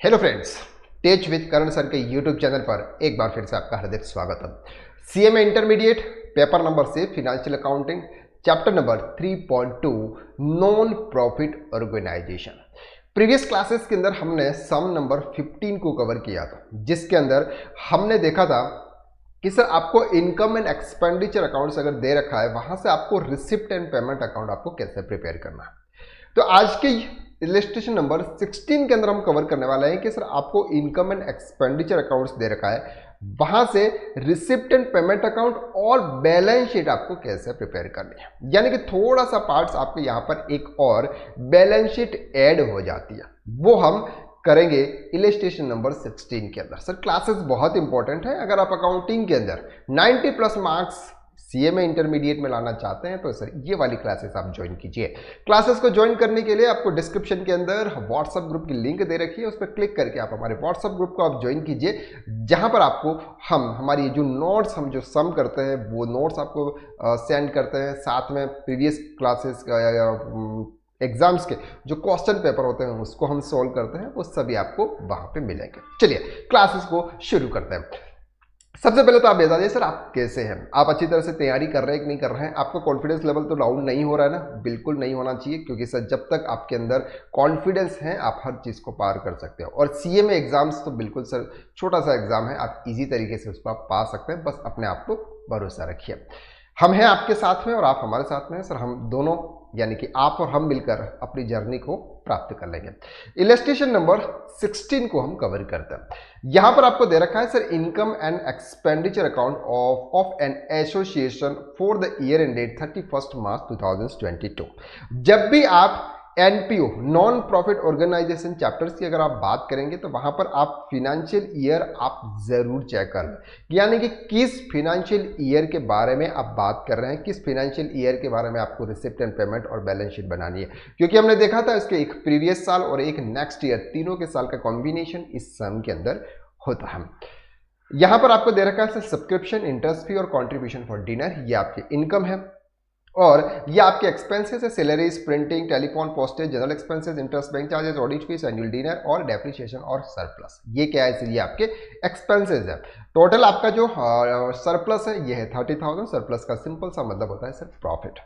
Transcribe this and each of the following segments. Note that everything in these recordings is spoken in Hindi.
Hello friends, tech with Karan sir के यूट्यूब चैनल पर एक बार फिर से आपका हार्दिक स्वागत है। सीएमए इंटरमीडिएट पेपर नंबर से financial accounting chapter number 3.2 non profit organisation. Previous classes के अंदर हमने सम नंबर 15 को कवर किया था, जिसके अंदर हमने देखा था कि सर आपको इनकम एंड एक्सपेंडिचर अकाउंट्स अगर दे रखा है, वहां से आपको रिसिप्ट एंड पेमेंट अकाउंट आपको कैसे प्रिपेयर करना है। तो आज के इलस्ट्रेशन नंबर 16 के अंदर हम कवर करने वाले हैं कि सर आपको इनकम एंड एक्सपेंडिचर अकाउंट्स दे रखा है, वहां से रिसिप्ट एंड पेमेंट अकाउंट और बैलेंस शीट आपको कैसे प्रिपेयर करनी है। यानी कि थोड़ा सा पार्ट्स आपके यहां पर एक और बैलेंस शीट ऐड हो जाती है, वो हम करेंगे इलस्ट्रेशन नंबर 16 के अंदर। सर क्लासेस बहुत इंपॉर्टेंट है। अगर आप अकाउंटिंग के अंदर 90+ मार्क्स सीएमए इंटरमीडिएट में लाना चाहते हैं तो सर ये वाली क्लासेस आप ज्वाइन कीजिए। क्लासेस को ज्वाइन करने के लिए आपको डिस्क्रिप्शन के अंदर व्हाट्सएप ग्रुप की लिंक दे रखी है, उस पर क्लिक करके आप हमारे व्हाट्सएप ग्रुप को आप ज्वाइन कीजिए, जहां पर आपको हम हमारी जो नोट्स हम जो सम करते हैं वो नोट्स आपको सेंड करते हैं, साथ में प्रीवियस क्लासेस एग्जाम्स के जो क्वेश्चन पेपर होते हैं उसको हम सॉल्व करते हैं, वो सभी आपको वहां पे मिलेंगे। चलिए क्लासेस को शुरू करते हैं। सबसे पहले तो आप बताइए सर आप कैसे हैं, आप अच्छी तरह से तैयारी कर रहे हैं कि नहीं कर रहे हैं। आपका कॉन्फिडेंस लेवल तो डाउन नहीं हो रहा है ना? बिल्कुल नहीं होना चाहिए, क्योंकि सर जब तक आपके अंदर कॉन्फिडेंस है आप हर चीज़ को पार कर सकते हो। और सीएमए एग्जाम्स तो बिल्कुल सर छोटा सा एग्जाम है, आप इजी तरीके से उसको आप पा सकते हैं, बस अपने आप को भरोसा रखिए। हम हैं आपके साथ में और आप हमारे साथ में हैं सर। हम दोनों यानी कि आप और हम मिलकर अपनी जर्नी को प्राप्त कर लेंगे। इलस्ट्रेशन नंबर 16 को हम कवर करते हैं। यहां पर आपको दे रखा है sir income and expenditure account of an association for the year ended 31 March 2022। जब भी आप NPO non profit organisation chapters की अगर आप बात करेंगे तो वहां पर आप फिनेंशियल ईयर आप जरूर चेक कर लें, यानी कि किस फिनेंशियल ईयर के बारे में आप बात कर रहे हैं, किस फिनेंशियल ईयर के बारे में आपको रिसिप्ट एंड पेमेंट और बैलेंस शीट बनानी है। क्योंकि हमने देखा था इसके एक प्रीवियस साल और एक नेक्स्ट ईयर, तीनों के साल का कॉम्बिनेशन इस सम के अंदर होता है। यहां पर आपको दे रखा है सब्सक्रिप्शन, इंटरेस्ट फी और कॉन्ट्रीब्यूशन फॉर डिनर, ये आपकी इनकम है। और ये आपके एक्सपेंसेस है, salaries, printing, telephone, postage, general expenses, interest, bank charges, audit fees, annual dinner और डेप्रिसिएशन और सरप्लस। ये क्या है? ये आपके एक्सपेंसेस है। टोटल आपका जो सरप्लस है ये है 30,000। सरप्लस का सिंपल सा मतलब होता है सर प्रॉफिट।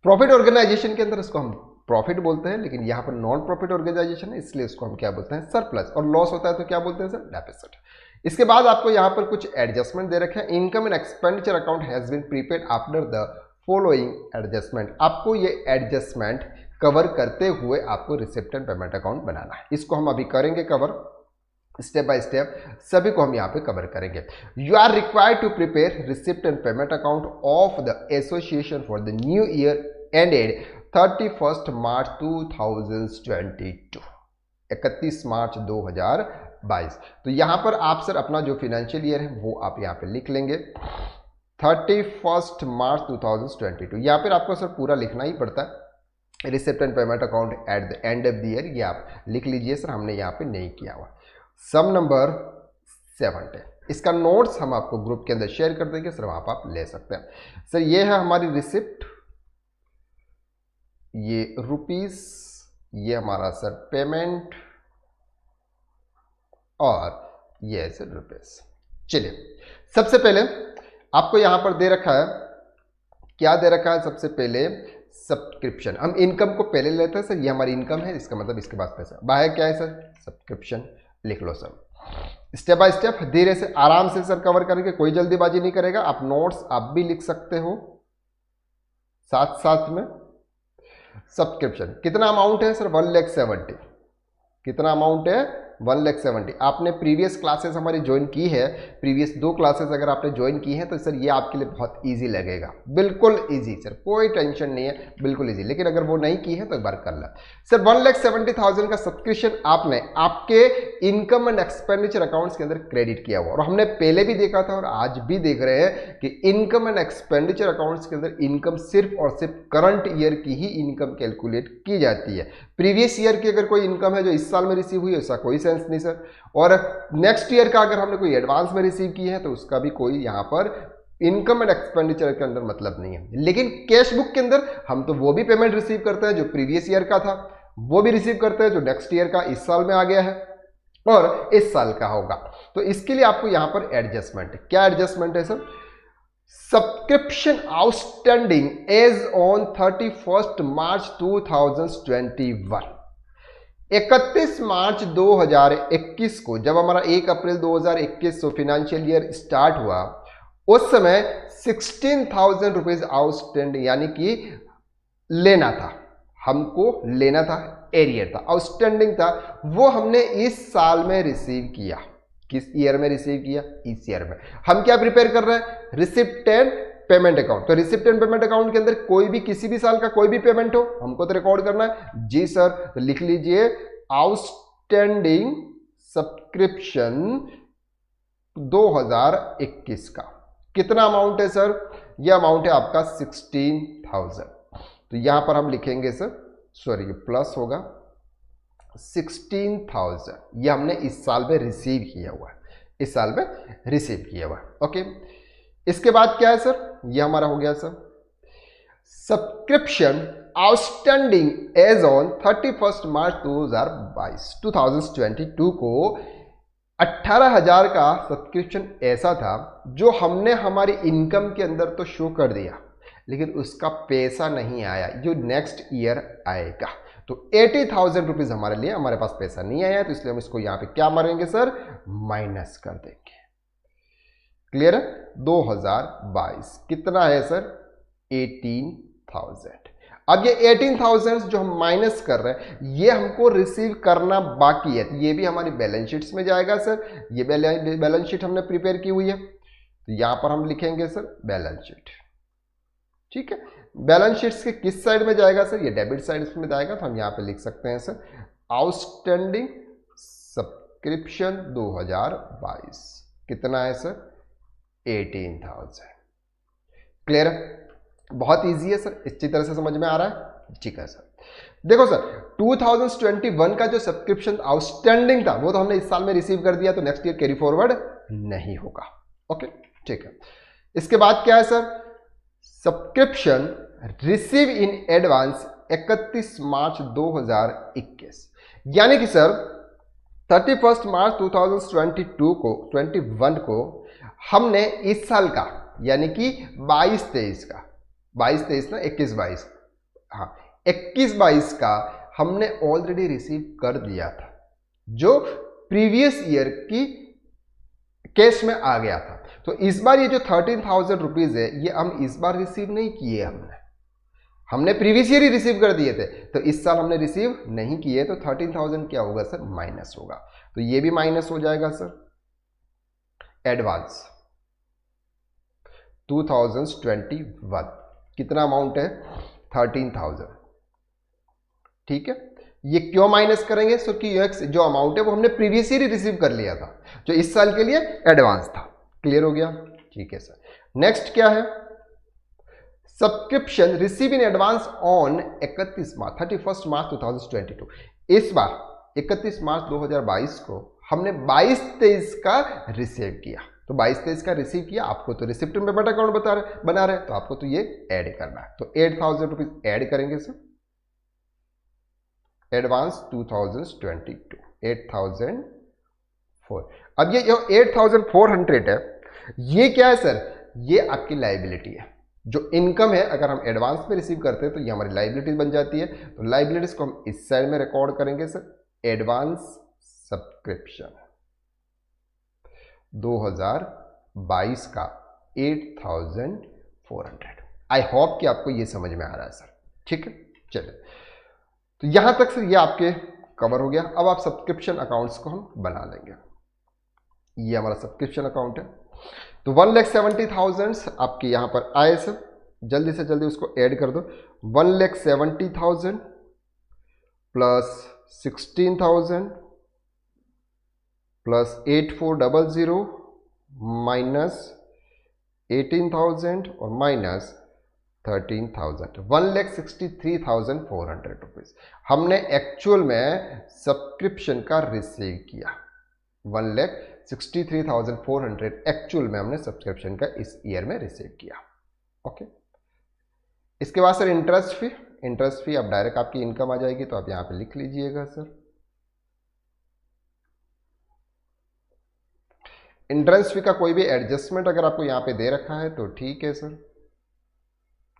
प्रॉफिट ऑर्गेनाइजेशन के अंदर इसको हम प्रॉफिट बोलते हैं, लेकिन यहाँ पर नॉन प्रॉफिट ऑर्गेनाइजेशन है इसलिए इसको हम क्या बोलते हैं? सरप्लस। और लॉस होता है तो क्या बोलते हैं सर? डेफिसिट। इसके बाद आपको यहाँ पर कुछ एडजस्टमेंट दे रखे हैं। Income and expenditure account has been prepared after the following adjustment. आपको ये एडजस्टमेंट कवर करते हुए आपको रिसिप्ट एंड पेमेंट अकाउंट बनाना है। इसको हम अभी करेंगे कवर स्टेप बाय स्टेप, सभी को हम यहाँ पे कवर करेंगे। You are required to prepare receipt and payment account of the association for the new year ended 31 March 2022, 31 March 2022। तो यहाँ पर आप सर अपना जो फिनेंशियल ईयर है वो आप यहाँ पे लिख लेंगे 31 मार्च 2022। यहाँ पर आपको सर पूरा लिखना ही पड़ता है। Receipt and payment account at the end of the year, ये आप लिख लीजिए सर, हमने यहाँ पे नहीं किया हुआ। सम नंबर 70, इसका नोट्स हम आपको ग्रुप के अंदर शेयर कर देंगे सर, वहां पर आप ले सकते हैं। सर ये है हमारी रिसिप्ट, ये रुपीस, ये हमारा सर पेमेंट और ये है सर रुपीस। चलिए सबसे पहले आपको यहां पर दे रखा है, क्या दे रखा है? सबसे पहले सब्सक्रिप्शन। हम इनकम को पहले लेते हैं सर, ये हमारी इनकम है, इसका मतलब इसके पास पैसा। बाहर क्या है सर? सब्सक्रिप्शन। लिख लो सर। स्टेप बाय स्टेप धीरे से आराम से सर कवर करेंगे, कोई जल्दीबाजी नहीं करेगा। आप नोट्स आप भी लिख सकते हो साथ साथ में। सब्सक्रिप्शन कितना अमाउंट है सर? 1,70,000। कितना अमाउंट है? 1,70,000। आपने प्रीवियस क्लासेस हमारी ज्वाइन की है, प्रीवियस 2 क्लासेस अगर आपने ज्वाइन की है तो सर ये आपके लिए बहुत इजी लगेगा, बिल्कुल इजी सर, कोई टेंशन नहीं है, बिल्कुल इजी। लेकिन अगर वो नहीं की है तो एक बार कर ला सर। 1,70,000 का सब्सक्रिप्शन आपने आपके इनकम एंड एक्सपेंडिचर अकाउंट्स के अंदर क्रेडिट किया हुआ। और हमने पहले भी देखा था और आज भी देख रहे हैं कि इनकम एंड एक्सपेंडिचर अकाउंट्स के अंदर इनकम सिर्फ और सिर्फ करंट ईयर की ही इनकम कैलकुलेट की जाती है। प्रीवियस ईयर की अगर कोई इनकम है जो इस साल में रिसीव हुई है उसका कोई सेंस नहीं सर। और नेक्स्ट ईयर का अगर हमने कोई एडवांस में रिसीव की है तो उसका भी कोई यहाँ पर इनकम एंड एक्सपेंडिचर के अंदर मतलब नहीं है। लेकिन कैश बुक के अंदर हम तो वो भी पेमेंट रिसीव करते हैं जो प्रीवियस ईयर का था, वो भी रिसीव करते हैं जो नेक्स्ट ईयर का इस साल में आ गया है। और इस साल का होगा। तो इसके लिए आपको यहां पर एडजस्टमेंट, क्या एडजस्टमेंट है sir? Subscription outstanding as on 31 March 2021, 31 March 2021 को, जब हमारा 1 अप्रैल 2021 फाइनेंशियल ईयर स्टार्ट हुआ, उस समय 16,000 रुपीज आउटस्टैंडिंग, यानी कि लेना था, हमको लेना था, एरियर था, आउटस्टैंडिंग था, वो हमने इस साल में रिसीव किया। किस ईयर में रिसीव किया? इस ईयर में। हम क्या प्रिपेयर कर रहे हैं? Receipt and payment account. तो रिसिप्ट एंड पेमेंट अकाउंट के अंदर कोई भी किसी भी साल का कोई भी पेमेंट हो, हमको तो रिकॉर्ड करना है। जी सर, तो लिख लीजिए आउटस्टैंडिंग सब्सक्रिप्शन 2021 का कितना अमाउंट है सर? यह अमाउंट है आपका 16,000। तो यहां पर हम लिखेंगे सर, सॉरी ये प्लस होगा, 16,000 ये हमने इस साल में रिसीव किया हुआ है, इस साल में रिसीव किया हुआ है। ओके, इसके बाद क्या है सर? ये हमारा हो गया sir subscription outstanding as on 31 March 2022 को 18,000 का सब्सक्रिप्शन ऐसा था जो हमने हमारी इनकम के अंदर तो शो कर दिया, लेकिन उसका पैसा नहीं आया, जो नेक्स्ट ईयर आएगा। तो 80,000 रुपीज हमारे लिए, हमारे पास पैसा नहीं आया, तो इसलिए हम इसको यहां पे क्या मारेंगे सर? माइनस कर देंगे। क्लियर है? 2022 कितना है सर? 18,000। अब ये 18,000 जो हम माइनस कर रहे हैं, ये हमको रिसीव करना बाकी है, तो ये भी हमारी बैलेंस शीट्स में जाएगा सर। ये बैलेंस शीट हमने प्रिपेयर की हुई है, तो यहां पर हम लिखेंगे सर बैलेंस शीट। ठीक है, बैलेंस शीट्स के किस साइड में जाएगा सर? ये डेबिट साइड में जाएगा, तो हम यहां पे लिख सकते हैं सर आउटस्टैंडिंग सब्सक्रिप्शन 2022 कितना है सर? 18,000। क्लियर है? बहुत इजी है सर, अच्छी तरह से समझ में आ रहा है? ठीक है सर। देखो सर, 2021 का जो सब्सक्रिप्शन आउटस्टैंडिंग था वो तो हमने इस साल में रिसीव कर दिया, तो नेक्स्ट ईयर कैरी फॉरवर्ड नहीं होगा। ओके, ठीक है। इसके बाद क्या है sir? Subscription receive in advance 31 March 2021, यानी कि सर 31 मार्च 2022 को 21 को हमने इस साल का, यानी कि 22-23 का, 22-23 ना, 21-22, हाँ 21-22 का हमने ऑलरेडी रिसीव कर दिया था, जो प्रीवियस ईयर की कैश में आ गया था। तो इस बार ये जो 13,000 रुपीज है, ये हम इस बार रिसीव नहीं किए, हमने प्रीवियस ईयर ही रिसीव कर दिए थे, तो इस साल हमने रिसीव नहीं किए, तो 13,000 क्या होगा सर? माइनस होगा। तो ये भी माइनस हो जाएगा सर। एडवांस 2021 कितना अमाउंट है? 13,000। ठीक है, ये क्यों माइनस करेंगे? क्योंकि जो अमाउंट है वो हमने प्रीवियस ईयर ही रिसीव कर लिया था, जो इस साल के लिए एडवांस था। क्लियर हो गया? ठीक है सर। नेक्स्ट क्या है? Subscription receive in advance on 31 March 31 March 2022। इस बार 31 मार्च 2022 को हमने 22-23 का रिसीव किया, तो 22-23 का रिसीव किया, आपको तो रिसिप्ट में पेमेंट अकाउंट बना रहे, तो आपको तो ये ऐड करना है। तो 8,000 रुपीज ऐड करेंगे सर, एडवांस 2022 8,004। अब ये जो 8,400 है, ये क्या है सर? ये आपकी लाइबिलिटी है। जो इनकम है, अगर हम एडवांस में रिसीव करते हैं तो ये हमारी लाइबिलिटी बन जाती है। तो लाइबिलिटीज को हम इस साइड में रिकॉर्ड करेंगे सर, एडवांस सब्सक्रिप्शन 2022 का 8,400। आई होप कि आपको ये समझ में आ रहा है सर। ठीक है, चलिए, तो यहां तक सर ये आपके कवर हो गया। अब आप सब्सक्रिप्शन अकाउंट्स को हम बना लेंगे। ये हमारा सब्सक्रिप्शन अकाउंट है, तो 1,70,000 आपके यहां पर आए सर, जल्दी से जल्दी उसको ऐड कर दो। 1,70,000 प्लस 16,000 प्लस 8,400 माइनस 18,000 और माइनस 13,000, 1,63,400 रुपीज हमने एक्चुअल में सब्सक्रिप्शन का रिसीव किया। 1,63,400 एक्चुअल में हमने सब्सक्रिप्शन का इस ईयर में रिसीव किया। ओके, इसके बाद सर इंटरेस्ट फी अब डायरेक्ट आपकी इनकम आ जाएगी, तो आप यहां पे लिख लीजिएगा सर एंट्रेंस फी का कोई भी एडजस्टमेंट अगर आपको यहाँ पे दे रखा है तो ठीक है सर,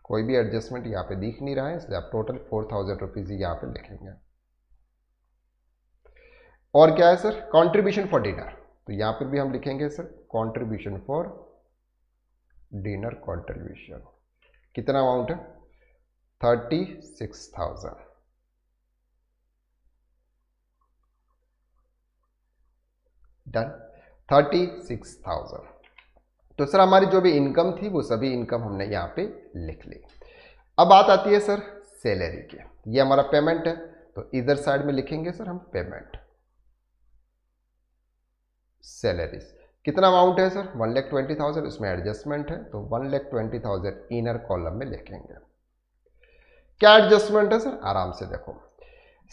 कोई भी एडजस्टमेंट यहाँ पे दिख नहीं रहा है, इसलिए आप टोटल 4000 रुपीज यहाँ पे लिखेंगे। और क्या है सर, कॉन्ट्रीब्यूशन फॉर डिनर, तो यहाँ पर भी हम लिखेंगे sir contribution for dinner contribution, कितना अमाउंट है 36,000। डन, 36,000। तो सर हमारी जो भी इनकम थी वो सभी इनकम हमने यहाँ पे लिख ली। अब बात आती है सर सैलरी की, ये हमारा पेमेंट है, तो इधर साइड में लिखेंगे सर हम पेमेंट, सैलरीज, कितना अमाउंट है सर 1,20,000, उसमें एडजस्टमेंट है तो 1,20,000 इनर कॉलम में लिखेंगे। क्या एडजस्टमेंट है सर, आराम से देखो,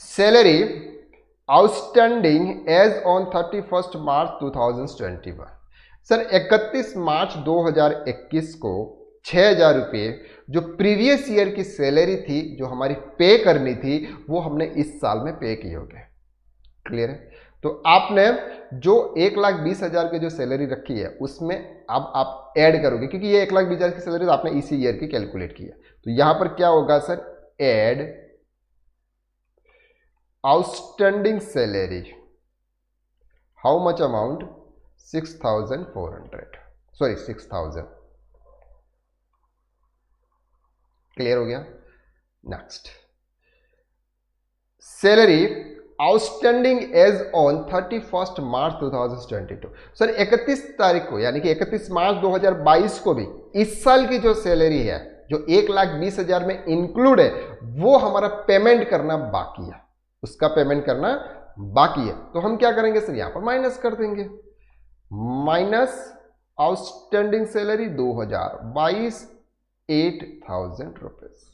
salary outstanding as on 31 March 2021, sir 31 March 2021 को 6,000 रुपये जो प्रीवियस ईयर की सैलरी थी जो हमारी पे करनी थी वो हमने इस साल में पे की होगी। क्लियर है, तो आपने जो 1,20,000 की जो सैलरी रखी है उसमें अब आप ऐड करोगे, क्योंकि ये 1,20,000 की सैलरी तो आपने इसी ईयर की कैलकुलेट की है, तो यहां पर क्या होगा sir, add outstanding salary, how much amount 6,400, sorry 6,000। Clear हो गया। Next, salary outstanding as on 31 March 2022, sir 31 तारीख को यानी कि 31 मार्च 2022 को भी इस साल की जो सैलरी है जो 1,20,000 में इंक्लूड है वो हमारा पेमेंट करना बाकी है, उसका पेमेंट करना बाकी है, तो हम क्या करेंगे सर यहां पर माइनस कर देंगे, माइनस आउटस्टैंडिंग सैलरी 2022 8,000 रुपीज।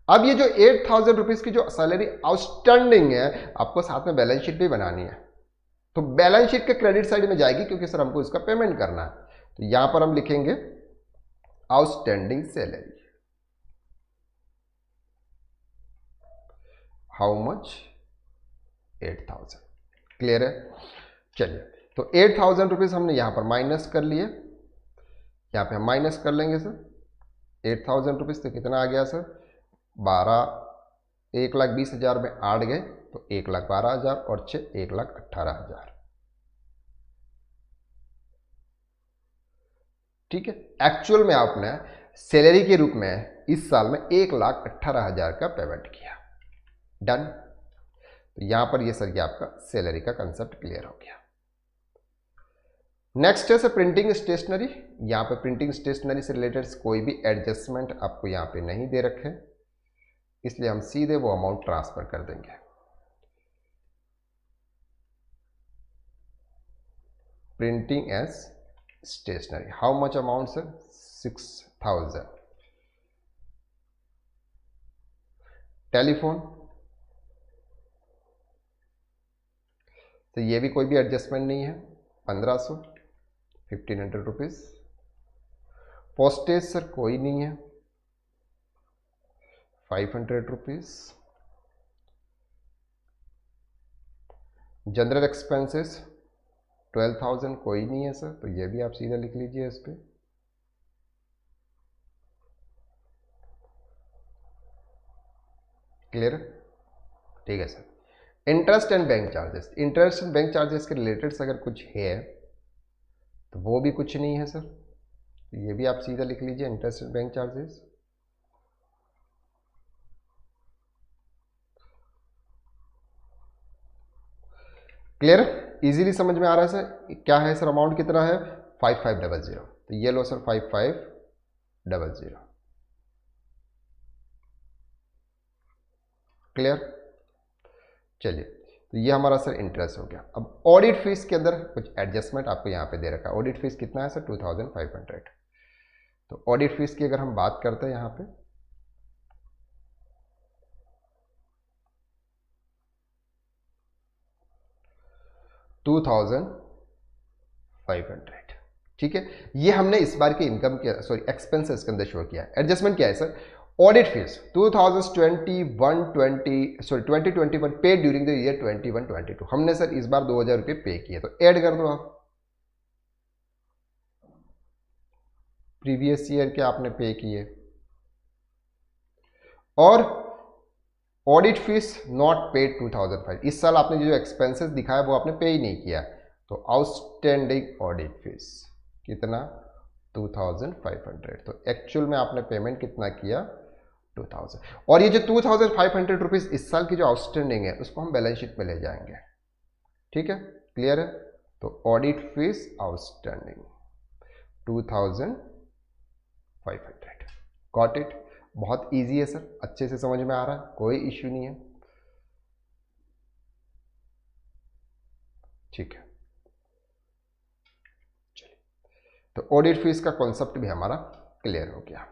अब ये जो 8,000 रुपीज की जो सैलरी आउटस्टैंडिंग है आपको साथ में बैलेंस शीट भी बनानी है, तो बैलेंस शीट के क्रेडिट साइड में जाएगी क्योंकि सर हमको इसका पेमेंट करना है, तो यहां पर हम लिखेंगे outstanding salary, how much 8,000। Clear है, चलिए, तो 8,000 रुपीज हमने यहां पर माइनस कर लिए, यहां पे हम माइनस कर लेंगे सर 8,000 रुपीज, तो कितना आ गया सर 1,20,000 में 8 गए तो 1,12,000 और 6 1,18,000। ठीक है, एक्चुअल में आपने सैलरी के रूप में इस साल में 1,18,000 का पेमेंट किया। डन, तो यहां पर ये सर ये आपका सैलरी का कंसेप्ट क्लियर हो गया। नेक्स्ट है सर प्रिंटिंग स्टेशनरी, यहां पर प्रिंटिंग स्टेशनरी से रिलेटेड कोई भी एडजस्टमेंट आपको यहां पे नहीं दे रखे, इसलिए हम सीधे वो अमाउंट ट्रांसफर कर देंगे। Printing as stationery, how much amount sir 6,000। Telephone, तो ये भी कोई भी एडजस्टमेंट नहीं है, 1,500 1,500 रुपीज। पोस्टेज सर कोई नहीं है, 500 रुपीज। जनरल एक्सपेंसेस 12,000 कोई नहीं है सर, तो ये भी आप सीधा लिख लीजिए इस पे। क्लियर, ठीक है sir. Interest and bank charges, interest and bank charges के रिलेटेड अगर कुछ है तो वो भी कुछ नहीं है सर, ये भी आप सीधा लिख लीजिए interest and bank charges. Clear, easily समझ में आ रहा है सर, क्या है सर अमाउंट कितना है 5500, तो ये लो सर 5500। क्लियर, चलिए, तो ये हमारा सर इंटरेस्ट हो गया। अब ऑडिट फीस के अंदर कुछ एडजस्टमेंट आपको यहाँ पे दे रखा है, ऑडिट फीस कितना है सर 2500, तो ऑडिट फीस की अगर हम बात करते हैं यहाँ पे 2,500। ठीक है, ये हमने इस बार के इनकम के सॉरी एक्सपेंसेस के अंदर शो किया है। एडजस्टमेंट क्या है sir, audit fees 2021 paid during the year 21-22, हमने सर इस बार 2,000 रुपये पे किए, तो ऐड कर दो आप प्रीवियस ईयर के आपने पे किए, और ऑडिट फीस नॉट पेड 2005, इस साल आपने जो एक्सपेंसेस दिखाया वो आपने पे ही नहीं किया, तो आउटस्टैंडिंग ऑडिट फीस कितना 2500, तो एक्चुअल में आपने पेमेंट कितना किया 2000, और ये जो 2500 रुपीज इस साल की जो आउटस्टैंडिंग है उसको हम बैलेंस शीट में ले जाएंगे। ठीक है, क्लियर है? तो audit fees outstanding 2500, got it? बहुत इजी है सर, अच्छे से समझ में आ रहा है, कोई इश्यू नहीं है। ठीक है, चलिए, तो ऑडिट फीस का कॉन्सेप्ट भी हमारा क्लियर हो गया।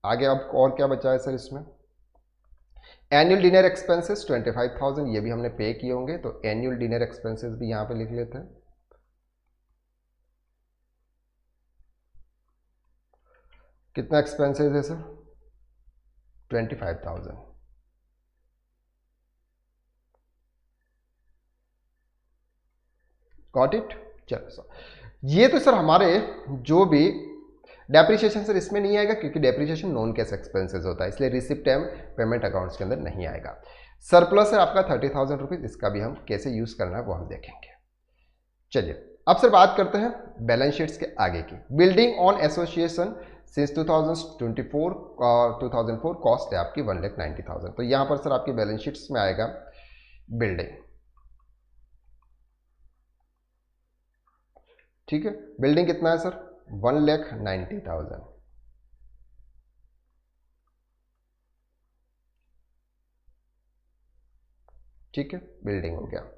आगे अब और क्या बचा है सर इसमें? एनुअल डिनर एक्सपेंसेस 25,000, ये भी हमने पे किए होंगे, तो एनुअल डिनर एक्सपेंसेस भी यहां पे लिख लेते हैं। कितना एक्सपेंसेस है सर? 25,000। Got it? चलो सर, ये तो सर हमारे जो भी डेप्रिसिएशन सर इसमें नहीं आएगा, क्योंकि डेप्रिसिएशन नॉन कैश एक्सपेंसेस होता है, इसलिए रिसिप्ट एंड पेमेंट अकाउंट्स के अंदर नहीं आएगा। सरप्लस है आपका 30,000 रुपीज, इसका भी हम कैसे यूज करना है वो हम देखेंगे। चलिए, अब सर बात करते हैं बैलेंस शीट्स के आगे की। Building on association since 2004 cost है आपकी 1,90,000, तो यहां पर सर आपकी बैलेंस शीट्स में आएगा बिल्डिंग। ठीक है, बिल्डिंग कितना है सर? 1,90,000। ठीक है, बिल्डिंग हो गया।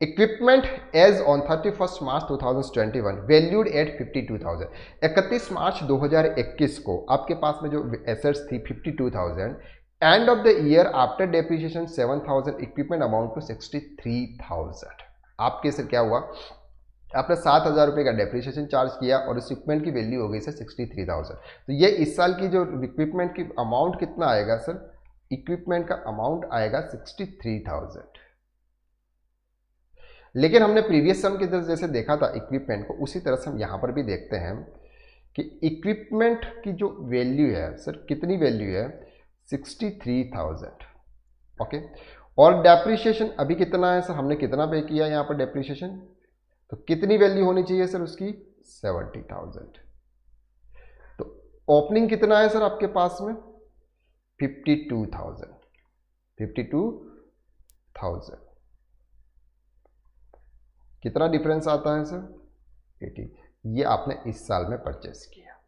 Equipment as on 31 March 2021 valued at 52,000। 31 March 2021 को आपके पास में जो एसेट्स थी 52,000, end of the year after depreciation 7,000, equipment amount to 63,000। आपके से क्या हुआ, आपने 7,000 रुपये का डेप्रिसिएशन चार्ज किया और इस इक्विपमेंट की वैल्यू हो गई सर 63,000। तो ये इस साल की जो इक्विपमेंट की अमाउंट कितना आएगा सर? इक्विपमेंट का अमाउंट आएगा 63,000। लेकिन हमने प्रीवियस सम के अंदर जैसे देखा था इक्विपमेंट को, उसी तरह से हम यहां पर भी देखते हैं कि इक्विपमेंट की जो वैल्यू है सर, कितनी वैल्यू है? 63,000। ओके, और डेप्रिसिएशन अभी कितना है सर? हमने कितना पे किया यहां पर डेप्रिसिएशन, तो कितनी वैल्यू होनी चाहिए सर उसकी? 70,000। तो ओपनिंग कितना है सर आपके पास में? 52,000। 52,000, कितना डिफरेंस आता है सर? 80। ये आपने इस साल में परचेस किया,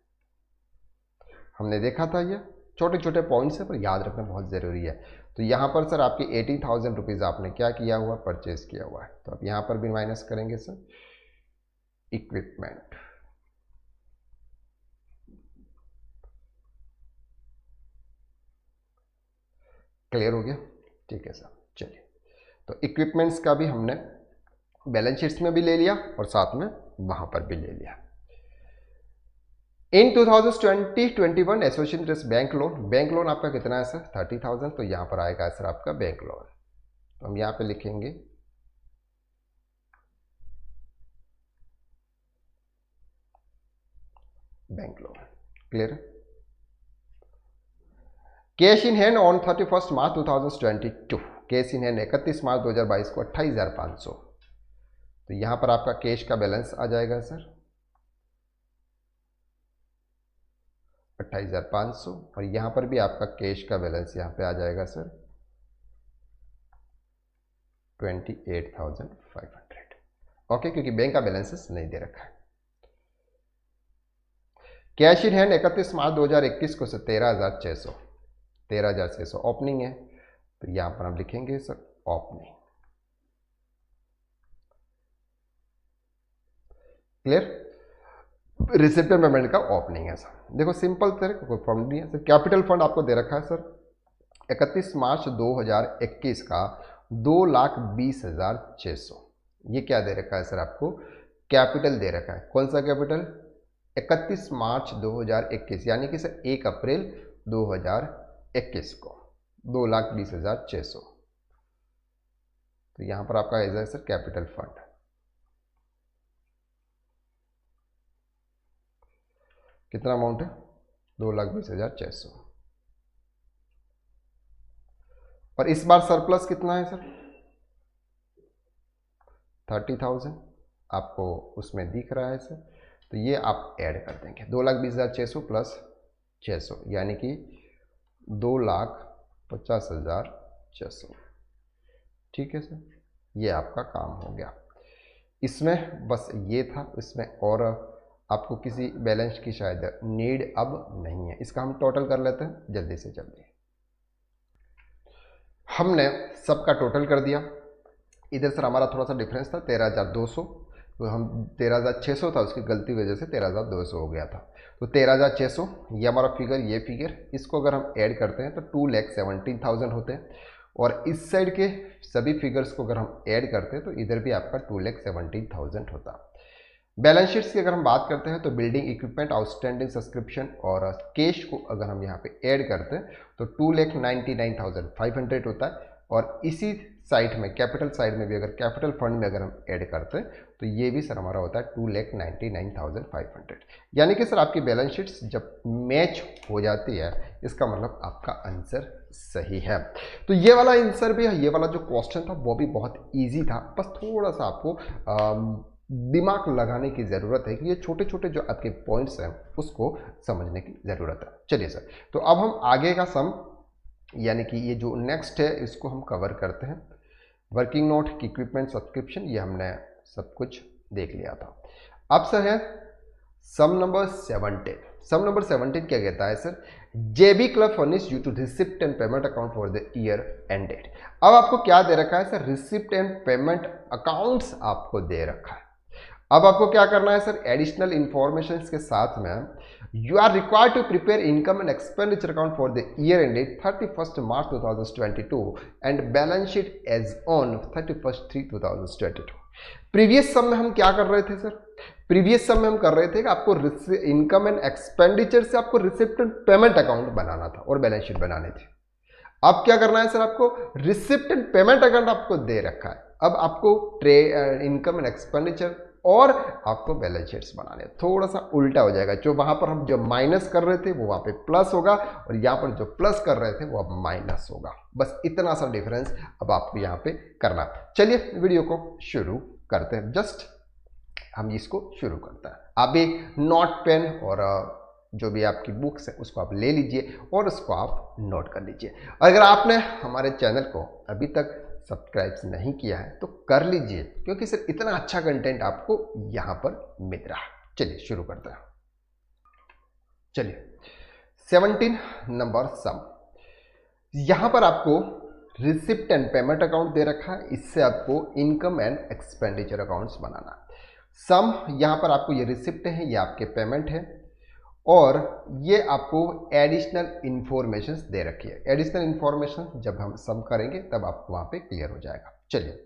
हमने देखा था। ये छोटे छोटे पॉइंट्स है पर याद रखना बहुत ज़रूरी है। तो यहाँ पर सर आपकी 80,000 रुपीज़ आपने क्या किया हुआ? परचेस किया हुआ है। तो अब यहाँ पर भी माइनस करेंगे सर इक्विपमेंट। क्लियर हो गया? ठीक है सर, चलिए, तो इक्विपमेंट्स का भी हमने बैलेंस शीट्स में भी ले लिया और साथ में वहां पर भी ले लिया। इन 2020-21 एसोसिएशन इंटरेस्ट बैंक लोन आपका कितना है सर? 30,000। तो यहां पर आएगा सर आपका बैंक लोन, तो हम यहां पे लिखेंगे bank loan. Clear? Cash in hand on 31 March 2022, cash in hand 31 March 2022 को 28,500। तो यहां पर आपका कैश का बैलेंस आ जाएगा सर 28,500, और यहां पर भी आपका कैश का बैलेंस यहां पे आ जाएगा सर 28,500। ओके, क्योंकि बैंक का बैलेंसेस नहीं दे रखा है। कैश इन हैंड 31 मार्च 2021 को सर 13,600 ओपनिंग है, तो यहां पर हम लिखेंगे sir opening. Clear? Receipt payment का ओपनिंग है सर। देखो सिंपल सर, कोई प्रॉब्लम नहीं है सर। कैपिटल फंड आपको दे रखा है सर 31 मार्च 2021 का 2,20,600। ये क्या दे रखा है सर आपको? कैपिटल दे रखा है। कौन सा कैपिटल? 31 मार्च 2021, यानी कि सर 1 अप्रैल 2021 को 2,20,600। तो यहां पर आपका आ जाए सर कैपिटल फंड। कितना अमाउंट है? 2,20,600। और इस बार सरप्लस कितना है सर? 30,000 आपको उसमें दिख रहा है सर। तो ये आप ऐड कर देंगे 2,20,600 प्लस 600 यानी कि 2,50,600। ठीक है सर, ये आपका काम हो गया। इसमें बस ये था, इसमें और आपको किसी बैलेंस की शायद नीड अब नहीं है। इसका हम टोटल कर लेते हैं जल्दी से जल्दी। हमने सबका टोटल कर दिया। इधर सर हमारा थोड़ा सा डिफरेंस था 13,200, तो हम 13,600 था, उसकी गलती वजह से 13,200 हो गया था। तो 13,600 ये हमारा फिगर, ये फिगर, इसको अगर हम ऐड करते हैं तो 2,17,000 होते हैं। और इस साइड के सभी फिगर्स को अगर हम ऐड करते हैं तो इधर भी आपका 2,17,000 होता। बैलेंस शीट्स की अगर हम बात करते हैं तो बिल्डिंग इक्विपमेंट, आउटस्टैंडिंग सब्सक्रिप्शन और कैश को अगर हम यहाँ पे ऐड करते हैं तो 2,99,500 होता है। और इसी साइड में कैपिटल साइड में भी अगर कैपिटल फंड में अगर हम ऐड करते हैं तो ये भी सर हमारा होता है 2,99,500। यानी कि सर आपकी बैलेंस शीट्स जब मैच हो जाती है इसका मतलब आपका आंसर सही है। तो ये वाला आंसर भी है, ये वाला जो क्वेश्चन था वो भी बहुत ईजी था, बस थोड़ा सा आपको दिमाग लगाने की ज़रूरत है कि ये छोटे छोटे जो आपके पॉइंट्स हैं उसको समझने की ज़रूरत है। चलिए सर, तो अब हम आगे का सम यानी कि ये जो नेक्स्ट है इसको हम कवर करते हैं। वर्किंग नोट, इक्विपमेंट, सब्सक्रिप्शन, ये हमने सब कुछ देख लिया था। अब सर है सम नंबर 17। सम नंबर 17 क्या कहता है sir? JB club furnish you to receipt and payment account for the year ended. अब आपको क्या दे रखा है sir? Receipt and payment accounts आपको दे रखा है। अब आपको क्या करना है सर? एडिशनल इंफॉर्मेशन के साथ में you are required to prepare income and expenditure account for the year ended 31 March 2022 and balance sheet as on 31/3/2022। Previous sum में हम क्या कर रहे थे सर? प्रीवियस सम में हम कर रहे थे कि आपको इनकम एंड एक्सपेंडिचर से आपको रिसिप्ट एंड पेमेंट अकाउंट बनाना था और बैलेंस शीट बनाने थे। अब क्या करना है सर? आपको रिसिप्ट एंड पेमेंट अकाउंट आपको दे रखा है। अब आपको इनकम एंड एक्सपेंडिचर और आपको बैलेंस शीट्स बनाने, थोड़ा सा उल्टा हो जाएगा। जो वहां पर हम जो माइनस कर रहे थे वो वहां पे प्लस होगा और यहाँ पर जो प्लस कर रहे थे वो अब माइनस होगा। बस इतना सा डिफरेंस अब आपको यहाँ पे करना। चलिए वीडियो को शुरू करते हैं। जस्ट हम इसको शुरू करते हैं। आप भी नोट पेन और जो भी आपकी बुक्स है उसको आप ले लीजिए और उसको आप नोट कर लीजिए। अगर आपने हमारे चैनल को अभी तक सब्सक्राइब नहीं किया है तो कर लीजिए, क्योंकि सर इतना अच्छा कंटेंट आपको यहां पर मिल रहा है। चलिए शुरू करते हैं। चलिए 17 नंबर सम। यहां पर आपको रिसिप्ट एंड पेमेंट अकाउंट दे रखा है, इससे आपको इनकम एंड एक्सपेंडिचर अकाउंट्स बनाना। सम यहां पर आपको ये रिसिप्ट है, ये आपके पेमेंट है और ये आपको एडिशनल इंफॉर्मेशन दे रखी है। एडिशनल इंफॉर्मेशन जब हम सम करेंगे तब आपको वहां पे क्लियर हो जाएगा। चलिए,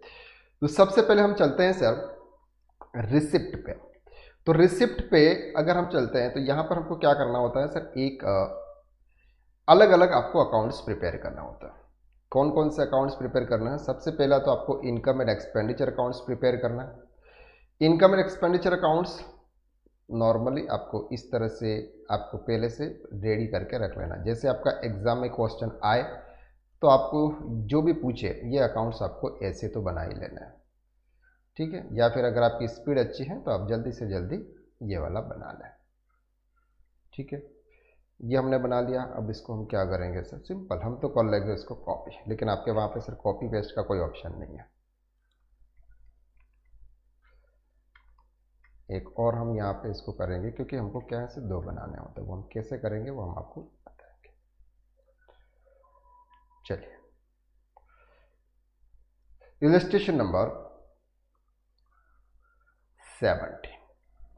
तो सबसे पहले हम चलते हैं सर रिसिप्ट पे। तो रिसिप्ट पे अगर हम चलते हैं तो यहां पर हमको क्या करना होता है सर? एक अलग अलग आपको अकाउंट्स प्रिपेयर करना होता है। कौन कौन से अकाउंट्स प्रिपेयर करना है? सबसे पहला तो आपको income and expenditure accounts prepare करना है। Income and expenditure accounts normally आपको इस तरह से आपको पहले से रेडी करके रख लेना। जैसे आपका एग्जाम में क्वेश्चन आए तो आपको जो भी पूछे ये अकाउंट्स आपको ऐसे तो बना ही लेना है, ठीक है? या फिर अगर आपकी स्पीड अच्छी है तो आप जल्दी से जल्दी ये वाला बना लें, ठीक है? ये हमने बना लिया। अब इसको हम क्या करेंगे सर? सिंपल, हम तो कर लेंगे इसको कॉपी, लेकिन आपके वहाँ पे सर कॉपी पेस्ट का कोई ऑप्शन नहीं है। एक और हम यहाँ पे इसको करेंगे क्योंकि हमको क्या है, दो बनाने होते हैं। वो हम कैसे करेंगे वो हम आपको बताएंगे। चलिए, इलस्ट्रेशन नंबर 17।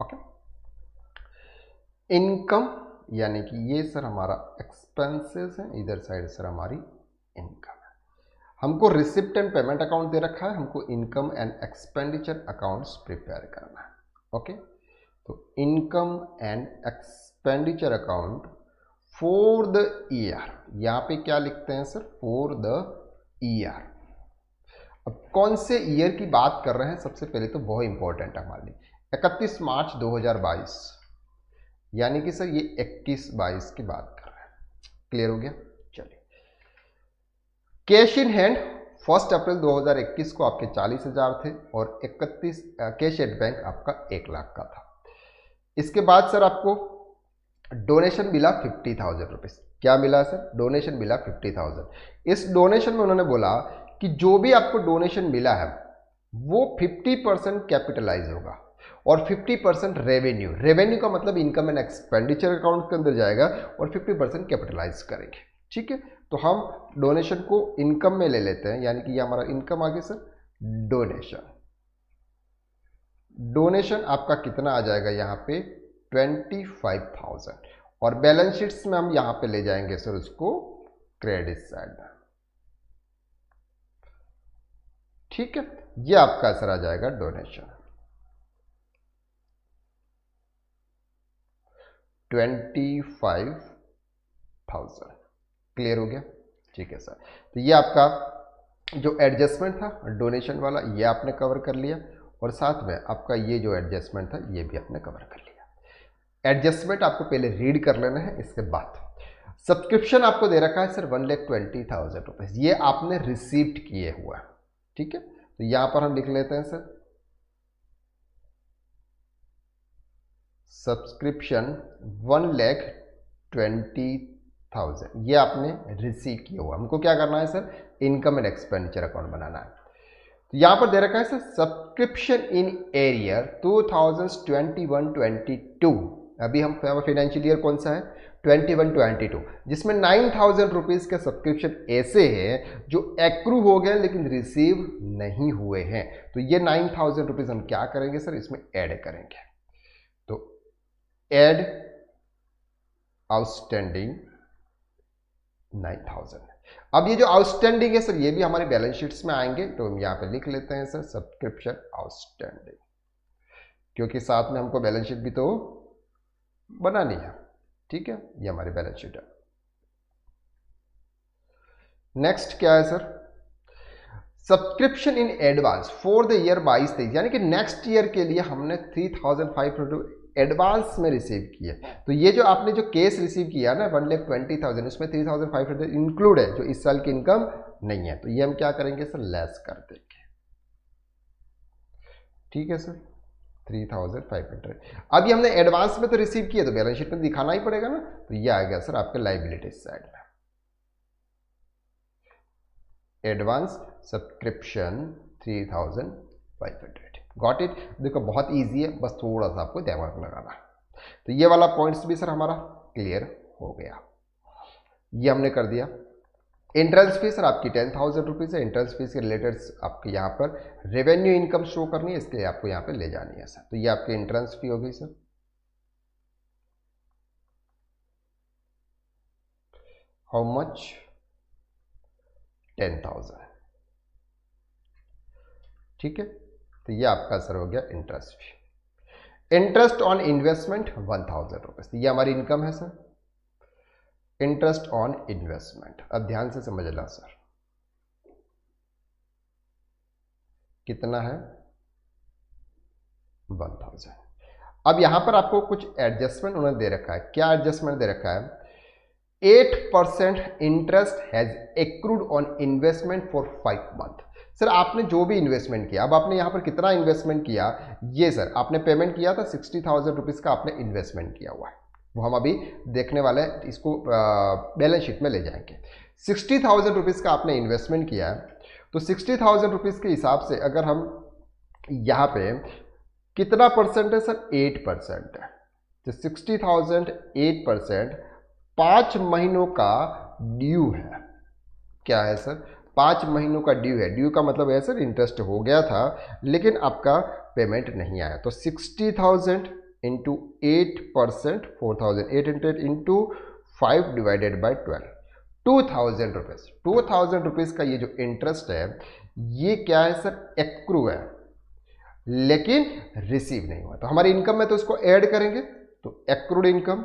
ओके, इनकम यानी कि ये सर हमारा एक्सपेंसेस है, इधर साइड सर हमारी इनकम है। हमको रिसिप्ट एंड पेमेंट अकाउंट दे रखा है, हमको income and expenditure accounts prepare करना है। ओके, तो income and expenditure account for the year, यहां पे क्या लिखते हैं सर? For the year. अब कौन से ईयर की बात कर रहे हैं? सबसे पहले तो बहुत इंपॉर्टेंट है हमारे लिए 31 मार्च 2022 यानी कि सर ये 21-22 की बात कर रहे हैं। क्लियर हो गया। चलिए, कैश इन हैंड 1 अप्रैल 2021 को आपके 40,000 थे और 31 कैश एट बैंक आपका 1 लाख का था। इसके बाद सर आपको डोनेशन मिला 50,000 रुपीज। क्या मिला सर? डोनेशन मिला 50,000। इस डोनेशन में उन्होंने बोला कि जो भी आपको डोनेशन मिला है वो 50% कैपिटलाइज होगा और 50% रेवेन्यू। रेवेन्यू का मतलब इनकम एंड एक्सपेंडिचर अकाउंट के अंदर जाएगा और 50% कैपिटलाइज करेंगे। ठीक है, तो हम डोनेशन को इनकम में ले लेते हैं, यानी कि ये हमारा इनकम आ गया सर। डोनेशन, डोनेशन आपका कितना आ जाएगा यहाँ पे? 25,000। और बैलेंस शीट्स में हम यहां पे ले जाएंगे सर उसको क्रेडिट साइड में। ठीक है, ये आपका सर आ जाएगा डोनेशन 25,000। क्लियर हो गया? ठीक है सर, तो ये आपका जो एडजस्टमेंट था डोनेशन वाला ये आपने कवर कर लिया और साथ में आपका ये जो एडजस्टमेंट था ये भी आपने कवर कर लिया। एडजस्टमेंट आपको पहले रीड कर लेना है, इसके बाद सब्सक्रिप्शन आपको दे रखा है सर 1,20,000 रुपीज, ये आपने रिसीव्ड किए हुआ है। ठीक है, तो यहां पर हम लिख लेते हैं सर सब्सक्रिप्शन 1,20,000 ये आपने रिसीव किया हुआ। हमको क्या करना है sir? Income and expenditure account बनाना है। तो यहां पर दे रखा है सर सब्सक्रिप्शन इन एरियर 2021-22। अभी हम फाइनेंशियल ईयर कौन सा है? 21-22, जिसमें 9,000 रुपीज के सब्सक्रिप्शन ऐसे हैं जो एक्रू हो गए लेकिन रिसीव नहीं हुए हैं। तो ये 9,000 रुपीज हम क्या करेंगे सर? इसमें ऐड करेंगे। तो ऐड आउटस्टैंडिंग 9,000। अब ये जो आउटस्टैंडिंग है सर ये भी हमारी बैलेंस शीट्स में आएंगे, तो हम यहां पे लिख लेते हैं सर सब्सक्रिप्शन आउटस्टैंडिंग, क्योंकि साथ में हमको बैलेंस शीट भी तो बनानी है। ठीक है, ये हमारी बैलेंस शीट है। नेक्स्ट क्या है sir? Subscription in advance for the year 22-23, यानी कि नेक्स्ट ईयर के लिए हमने 3,500 एडवांस में रिसीव किया। तो ये जो आपने जो केस रिसीव किया ना 1,20,000, उसमें 3,500 इंक्लूड है जो इस साल की इनकम नहीं है। तो ये हम क्या करेंगे सर? लेस कर देंगे। ठीक है सर, 3,500। अब ये हमने एडवांस में तो रिसीव किया तो बैलेंस शीट में दिखाना ही पड़ेगा ना, तो ये आ गया सर आपके लाइबिलिटी साइड में। Advance subscription 3,500। Got it? देखो बहुत इजी है, बस थोड़ा सा आपको दिमाग लगाना। तो ये वाला पॉइंट्स भी सर हमारा क्लियर हो गया, ये हमने कर दिया। एंट्रेंस फीस सर आपकी 10,000 रुपीज है। एंट्रेंस फीस के रिलेटेड आपके यहाँ पर रेवेन्यू इनकम शो करनी है, इसके लिए आपको यहाँ पे ले जानी है सर। तो ये आपकी एंट्रेंस फी हो गई सर। How much? 10,000। ठीक है, तो ये आपका सर हो गया interest fee. Interest on investment 1,000 rupees, ये हमारी इनकम है सर। इंटरेस्ट ऑन इन्वेस्टमेंट, अब ध्यान से समझ लो सर कितना है? 1,000। अब यहां पर आपको कुछ एडजस्टमेंट उन्होंने दे रखा है। क्या एडजस्टमेंट दे रखा है? 8% interest has accrued on investment for 5 month. Sir आपने जो भी इन्वेस्टमेंट किया, अब आपने यहां पर कितना इन्वेस्टमेंट किया? ये सर आपने पेमेंट किया था 60,000 रुपीज का आपने इन्वेस्टमेंट किया हुआ है, वो हम अभी देखने वाले हैं, इसको बैलेंस शीट में ले जाएंगे। 60,000 रुपीज का आपने इन्वेस्टमेंट किया है, तो 60,000 रुपीज के हिसाब से अगर हम यहाँ पे कितना परसेंट है सर? 8% है। तो 60,000 8% 5 महीनों का ड्यू है। क्या है सर? 5 महीनों का ड्यू है। ड्यू का मतलब है सर इंटरेस्ट हो गया था लेकिन आपका पेमेंट नहीं आया। तो 60,000 into 8%, 4,800 into 5 divided by 12, 2,000 rupees. 2,000 rupees का ये जो इंटरेस्ट है ये क्या है सर? एक्रू है लेकिन रिसीव नहीं हुआ। तो हमारी इनकम में तो इसको ऐड करेंगे, तो एक्रूड इनकम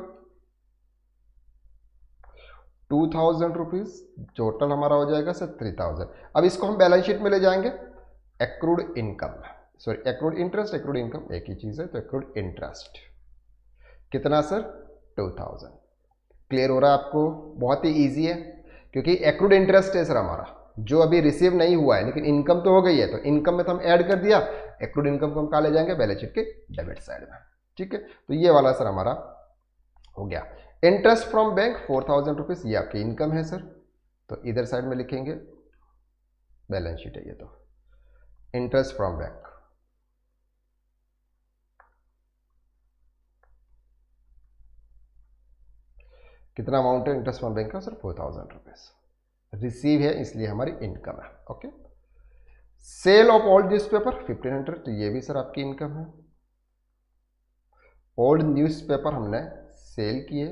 2,000 रुपीज, टोटल हमारा हो जाएगा सर 3,000। अब इसको हम बैलेंस शीट में ले जाएंगे। Accrued income, sorry accrued interest, accrued income एक ही चीज है, तो एक्रूड इंटरेस्ट कितना सर? 2000। क्लियर हो रहा है आपको? बहुत ही ईजी है, क्योंकि एक्रूड इंटरेस्ट है सर हमारा, जो अभी रिसीव नहीं हुआ है, लेकिन इनकम तो हो गई है, तो इनकम में तो हम ऐड कर दिया, एक्रूड इनकम को हम कहाँ ले जाएंगे? बैलेंस शीट के डेबिट साइड में। ठीक है, तो ये वाला सर हमारा हो गया। इंटरेस्ट फ्रॉम बैंक 4000 रुपीज, ये आपकी इनकम है सर, तो इधर साइड में लिखेंगे, बैलेंस शीट है ये, तो इंटरेस्ट फ्रॉम बैंक। कितना अमाउंट है इंटरेस्ट फ्रॉम बैंक का सर? 4000 रुपीज रिसीव है, इसलिए हमारी इनकम है। Okay, sale of old newspaper 1500, तो ये भी सर आपकी इनकम है। ओल्ड न्यूज़पेपर हमने सेल किए,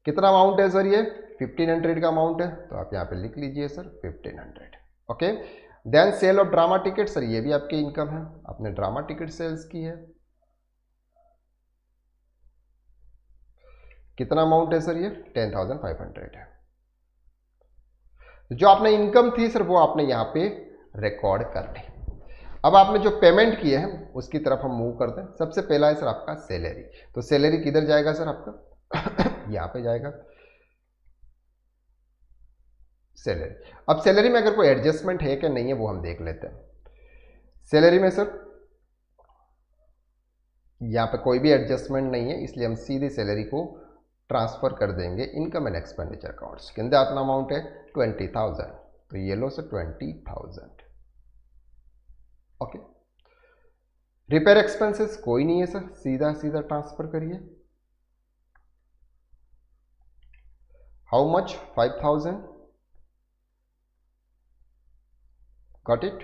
कितना अमाउंट है सर? ये 1500 का अमाउंट है, तो आप यहाँ पे लिख लीजिए sir 1500। Okay, then sale of drama ticket, sir ये भी आपकी इनकम है, आपने ड्रामा टिकट सेल्स की है। कितना अमाउंट है सर? ये 10,500 है। जो आपने इनकम थी सर वो आपने यहाँ पे रिकॉर्ड कर ली। अब आपने जो पेमेंट किए हैं उसकी तरफ हम मूव करते हैं। सबसे पहला है सर आपका सैलरी, तो सैलरी किधर जाएगा सर आपका? यहाँ पे जाएगा सैलरी। अब सैलरी में अगर कोई एडजस्टमेंट है कि नहीं है वो हम देख लेते हैं। सैलरी में सर यहाँ पे कोई भी एडजस्टमेंट नहीं है, इसलिए हम सीधे सैलरी को ट्रांसफर कर देंगे इनकम एंड एक्सपेंडिचर अकाउंट्स के अंदर। अपना अमाउंट है 20,000, तो ये लो सर 20,000। ओके, रिपेयर एक्सपेंसेस कोई नहीं है सर, सीधा सीधा ट्रांसफर करिए। How much? 5,000। Got it?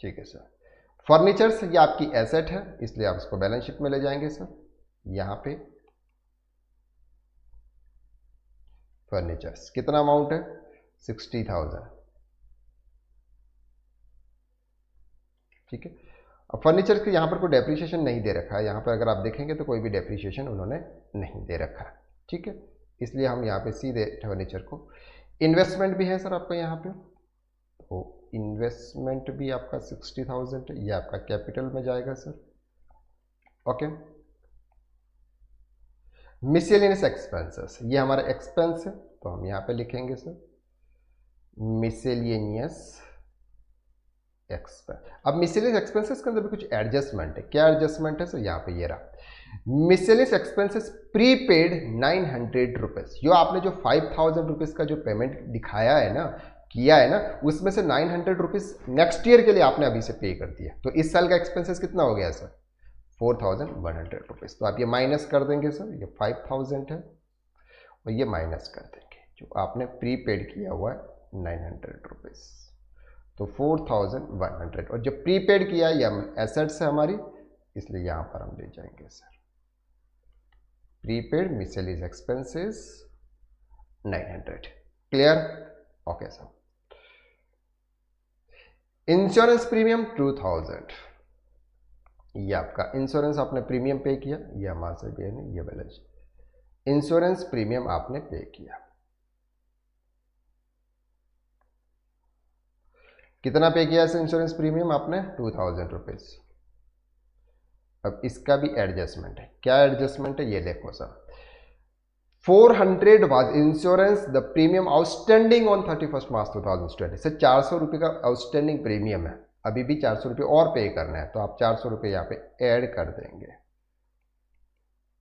ठीक है सर। फर्नीचर्स ये आपकी एसेट है, इसलिए आप इसको बैलेंस शीट में ले जाएंगे सर। यहां पे फर्नीचर्स कितना अमाउंट है? 60,000। ठीक है, अब फर्नीचर के यहाँ पर कोई डेप्रीशिएशन नहीं दे रखा है, यहाँ पर अगर आप देखेंगे तो कोई भी डेप्रीशिएशन उन्होंने नहीं दे रखा है। ठीक है, इसलिए हम यहाँ पे सीधे फर्नीचर को। इन्वेस्टमेंट भी है सर आपका यहाँ पे, तो इन्वेस्टमेंट भी आपका 60,000 है, ये आपका कैपिटल में जाएगा सर। ओके, मिसलेनियस एक्सपेंसेस ये हमारा एक्सपेंस है, तो हम यहाँ पे लिखेंगे सर मिसलेनियस एक्सपेंस। अब मिसलेनियस एक्सपेंसेस के अंदर भी कुछ एडजस्टमेंट है। क्या एडजस्टमेंट है सर? यहाँ पे ये रहा, मिसलेनियस एक्सपेंसेस प्रीपेड 900 रुपीज। जो आपने जो 5,000 रुपीज का जो पेमेंट दिखाया है ना, किया है ना, उसमें से 900 रुपीज नेक्स्ट ईयर के लिए आपने अभी से पे कर दिया, तो इस साल का एक्सपेंसेस कितना हो गया सर? 4,100 रुपीज। तो आप ये माइनस कर देंगे सर, ये 5,000 है और ये माइनस कर देंगे जो आपने प्रीपेड किया हुआ है 900 रुपीज, तो 4,100। और जो प्रीपेड किया है ये एसेट्स है हमारी, इसलिए यहां पर हम ले जाएंगे sir prepaid miscellaneous expenses 900। Clear? Okay sir. Insurance premium 2,000, ये आपका इंश्योरेंस आपने प्रीमियम पे किया, ये हमारे से भी है नहीं, ये बैलेंस इंश्योरेंस प्रीमियम आपने पे किया। कितना पे किया है इंश्योरेंस प्रीमियम आपने? 2,000 रुपीज। अब इसका भी एडजस्टमेंट है। क्या एडजस्टमेंट है ये देखो sir, 400 was insurance the premium outstanding on 31 March 2020। Sir 400 रुपये का आउटस्टैंडिंग प्रीमियम है, अभी भी 400 रुपये और पे करना है, तो आप 400 रुपये यहाँ पे ऐड कर देंगे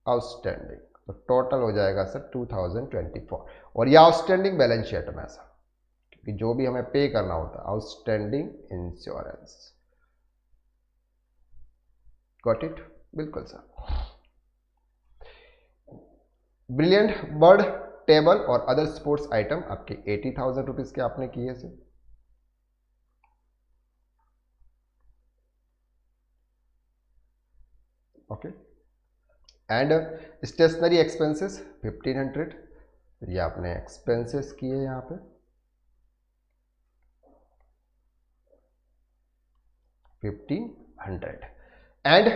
आउटस्टैंडिंग, तो टोटल हो जाएगा सर 2024। और ये आउटस्टैंडिंग बैलेंस शीट में सर, क्योंकि जो भी हमें पे करना होता है आउटस्टैंडिंग इंश्योरेंस। Got it? बिल्कुल सर। ब्रिलियंट बर्ड टेबल और अदर स्पोर्ट्स आइटम आपके 80,000 रुपीज के आपने किए sir. Okay, and stationery expenses 1,500, ये आपने एक्सपेंसेस किए यहाँ पे 1,500। एंड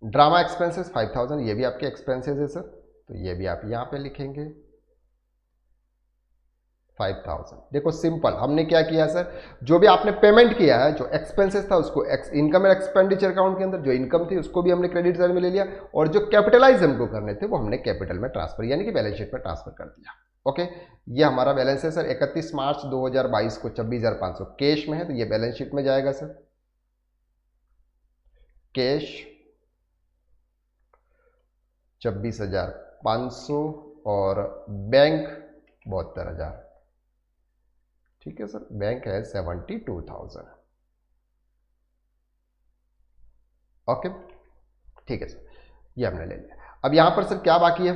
ड्रामा एक्सपेंसेस 5,000, ये भी आपके एक्सपेंसेस है सर, तो ये भी आप यहाँ पे लिखेंगे। 5000। देखो सिंपल, हमने क्या किया सर, जो भी आपने पेमेंट किया है, जो एक्सपेंसेस था उसको इनकम एंड एक्सपेंडिचर अकाउंट के अंदर जो इनकम थी उसको भी हमने क्रेडिट साइड में ले लिया, और जो कैपिटलाइज हमको करने थे वो हमने कैपिटल में ट्रांसफर यानी कि बैलेंस शीट में ट्रांसफर कर दिया। ओके, ये हमारा बैलेंस है सर 31 मार्च 2022 को 26,500 कैश में है, तो ये बैलेंस शीट में जाएगा सर। कैश 26,500 और बैंक 72,000। ठीक है सर, बैंक है 72,000। ओके, ठीक है सर, ये हमने ले लिया। अब यहां पर सर क्या बाकी है,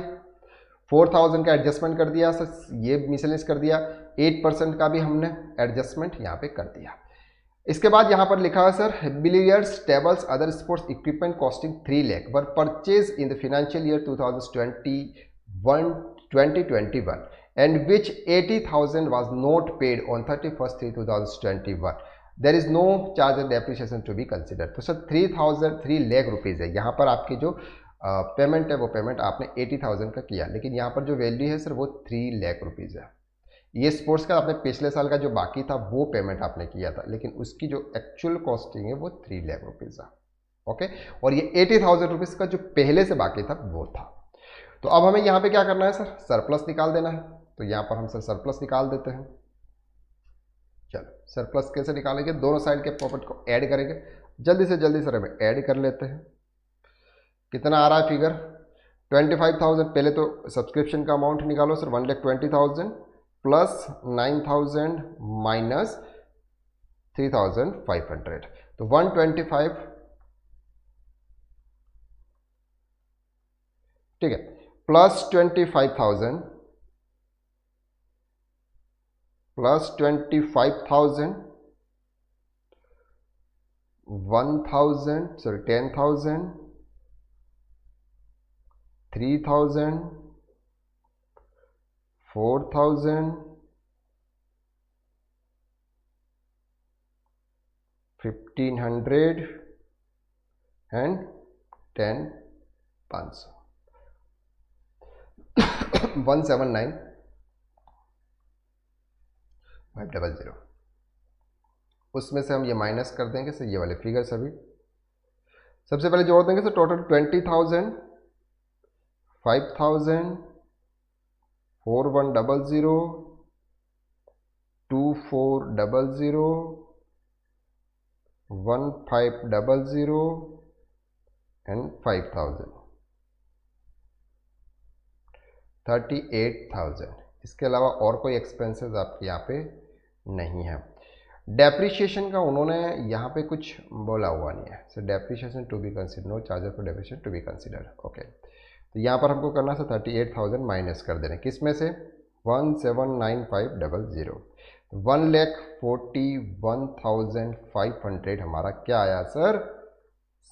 4,000 का एडजस्टमेंट कर दिया सर, ये मिसलेनियस कर दिया, 8% का भी हमने एडजस्टमेंट यहां पे कर दिया। इसके बाद यहां पर लिखा है sir, billiards tables other sports equipment costing 3 lakh were purchase in the financial year 2021 and which 80,000 was not paid on 31st/3/2021. There is no charge and depreciation to be considered. तो सर 3 लाख रुपीज़ है, यहाँ पर आपकी जो पेमेंट है वो पेमेंट आपने 80,000 का किया, लेकिन यहाँ पर जो वैल्यू है सर वो 3 लाख रुपीज़ है। ये स्पोर्ट्स का आपने पिछले साल का जो बाकी था वो पेमेंट आपने किया था, लेकिन उसकी जो एक्चुअल कॉस्टिंग है वो 3 लाख रुपीज़ है। ओके, और ये 80,000 रुपीज़ का जो पहले से बाकी था वो था। तो अब हमें यहाँ पे क्या करना है सर, सरप्लस निकाल देना है। तो यहाँ पर हम सर सरप्लस निकाल देते हैं। चलो सरप्लस कैसे निकालेंगे, दोनों साइड के प्रॉफिट को ऐड करेंगे, जल्दी से जल्दी सर हमें ऐड कर लेते हैं। कितना आ रहा है फिगर, 25,000। पहले तो सब्सक्रिप्शन का अमाउंट निकालो सर, 1,20,000 प्लस 9,000 माइनस 3,500, तो 125। ठीक है, प्लस 25,000 प्लस 25,000 1,000 सॉरी 10,000 3,000 4,000 1,500 एंड 10,500 179,500। उसमें से हम ये माइनस कर देंगे सर ये वाले फिगर सभी। सबसे पहले जोड़ देंगे सर टोटल 20,000 5,000 4100 2400 1500 एंड 5,000 38,000। इसके अलावा और कोई एक्सपेंसेस आपके यहाँ पे नहीं है। डेप्रीशिएशन का उन्होंने यहाँ पे कुछ बोला हुआ नहीं है sir, depreciation to be consider, no charger for depreciation to be consider. Okay, तो यहाँ पर हमको करना है 38,000 माइनस कर देना, किस में से 1,79,500, 1,41,500 हमारा क्या आया सर,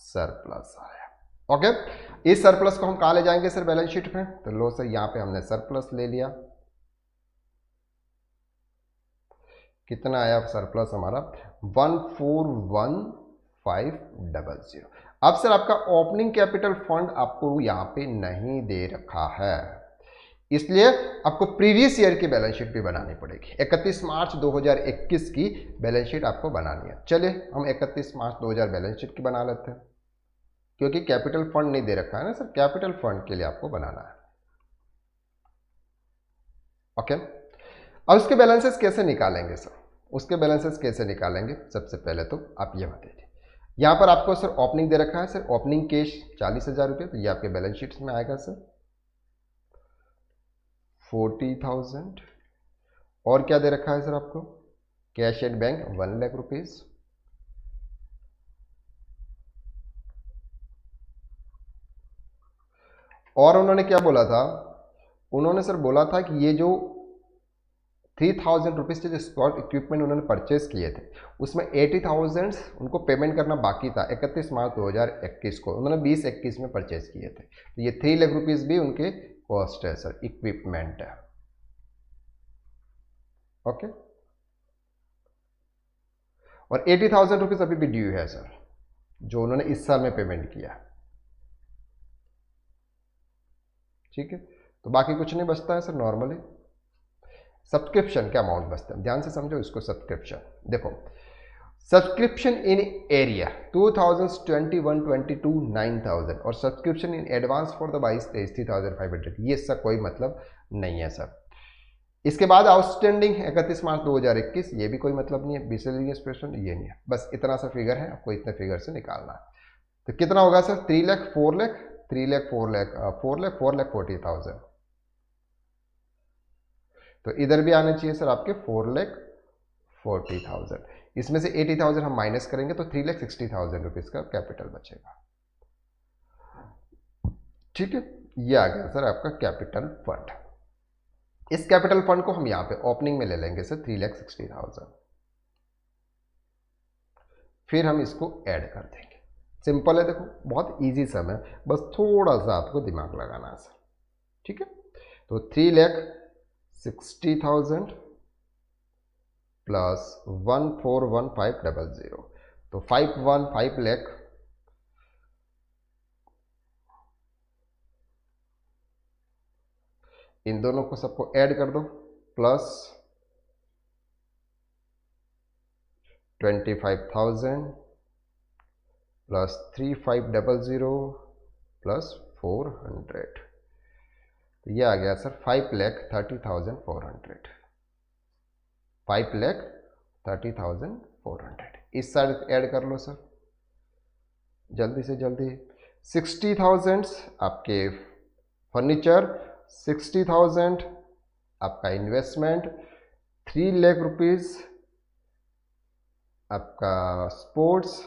सरप्लस आया। ओके, इस सरप्लस को हम कहाँ ले जाएंगे सर, बैलेंस शीट में। तो लो सर यहाँ पे हमने सरप्लस ले लिया, कितना आया सरप्लस हमारा 141,500। अब सर आपका ओपनिंग कैपिटल फंड आपको यहाँ पे नहीं दे रखा है, इसलिए आपको प्रीवियस ईयर की बैलेंस शीट भी बनानी पड़ेगी। 31 मार्च 2021 की बैलेंस शीट आपको बनानी है। चलिए हम 31 मार्च 2000 बैलेंस शीट की बना लेते हैं, क्योंकि कैपिटल फंड नहीं दे रखा है ना सर, कैपिटल फंड के लिए आपको बनाना है। ओके, अब उसके बैलेंसेस कैसे निकालेंगे सर, उसके बैलेंसेस कैसे निकालेंगे, सबसे पहले तो आप ये बताइए। यहाँ पर आपको सर ओपनिंग दे रखा है सर, ओपनिंग कैश 40,000 रुपये, तो ये आपके बैलेंस शीट में आएगा सर 40,000। और क्या दे रखा है सर आपको, cash at bank 1 lakh rupees, और उन्होंने क्या बोला था, उन्होंने सर बोला था कि ये जो 3,000 रुपीज़ के जो स्पॉट इक्विपमेंट उन्होंने परचेज किए थे उसमें 80,000 उनको पेमेंट करना बाकी था 31 मार्च 2021 को, उन्होंने 2021 में परचेज किए थे। तो ये 3 लाख रुपीज़ भी उनके कॉस्ट है सर, इक्विपमेंट है। ओके, और 80,000 रुपीज़ अभी भी ड्यू है सर, जो उन्होंने इस साल में पेमेंट किया। ठीक है, तो बाकी कुछ नहीं बचता है सर नॉर्मली। सब्सक्रिप्शन का अमाउंट बचता है, ध्यान से समझो इसको। सब्सक्रिप्शन देखो, सब्सक्रिप्शन इन एरिया 2021-22 9,000 और subscription in advance for the 22-23 3,500, ये इसका कोई मतलब नहीं है सर। इसके बाद आउटस्टैंडिंग 31 मार्च 2021, ये भी कोई मतलब नहीं है। मिसलेनियस पेशेंट ये नहीं है, बस इतना सा फिगर है, आपको इतने फिगर से निकालना है। तो कितना होगा सर? 3 लाख 4 लाख 3 लाख 4 लाख 4 लाख 4 लाख 40,000। तो इधर भी आने चाहिए सर आपके 4 लाख 40,000। इसमें से 80,000 हम माइनस करेंगे तो 3 लाख 60,000 रुपीज का कैपिटल बचेगा। ठीक है, ये आ गया सर आपका कैपिटल फंड। इस कैपिटल फंड को हम यहां पे ओपनिंग में ले लेंगे सर 3 लाख 60,000, फिर हम इसको ऐड कर देंगे। सिंपल है, देखो बहुत इजी सम है, बस थोड़ा सा आपको दिमाग लगाना है सर। ठीक है, तो 3,60,000 प्लस 141500, तो 515 लाख इन दोनों को सबको ऐड कर दो, प्लस 25,000 प्लस 3500 प्लस 400, तो ये आ गया सर 5,30,400। 5,30,400 इस साइड ऐड कर लो सर जल्दी से जल्दी। 60,000 आपके फर्नीचर, 60,000 आपका इन्वेस्टमेंट, 3 लाख रुपीज आपका स्पोर्ट्स,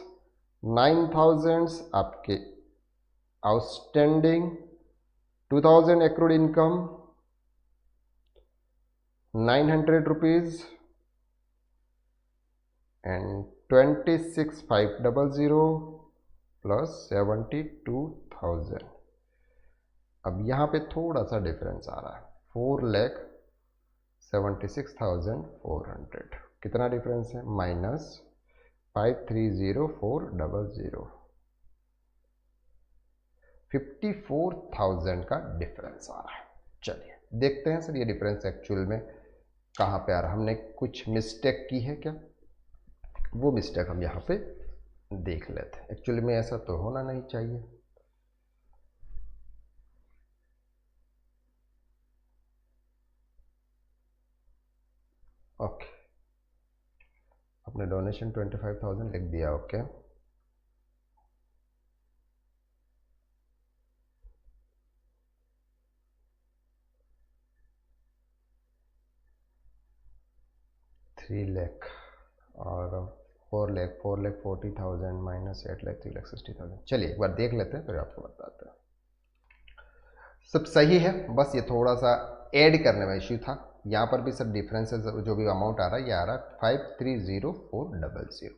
9,000 आपके outstanding, 2,000 accrued income, 900 rupees and 26,500 plus 72,000। अब यहाँ पे थोड़ा सा डिफरेंस आ रहा है, 4,76,400। कितना डिफरेंस है? माइनस 530,400, 54,000 का डिफरेंस आ रहा है। चलिए देखते हैं सर ये डिफरेंस एक्चुअल में कहाँ पे आ रहा है। हमने कुछ मिस्टेक की है क्या? वो मिस्टेक हम यहाँ पे देख लेते हैं। एक्चुअली में ऐसा तो होना नहीं चाहिए। ओके, अपने डोनेशन 25,000 लिख दिया। ओके, थ्री लाख और 4 लाख 40,000 माइनस 8 लाख 3 लाख 60,000। चलिए एक बार देख लेते हैं फिर आपको बताते हैं। सब सही है, बस ये थोड़ा सा ऐड करने में इश्यू था। यहाँ पर भी सब डिफरेंसेस जो भी अमाउंट आ रहा है ये आ रहा है 530,400।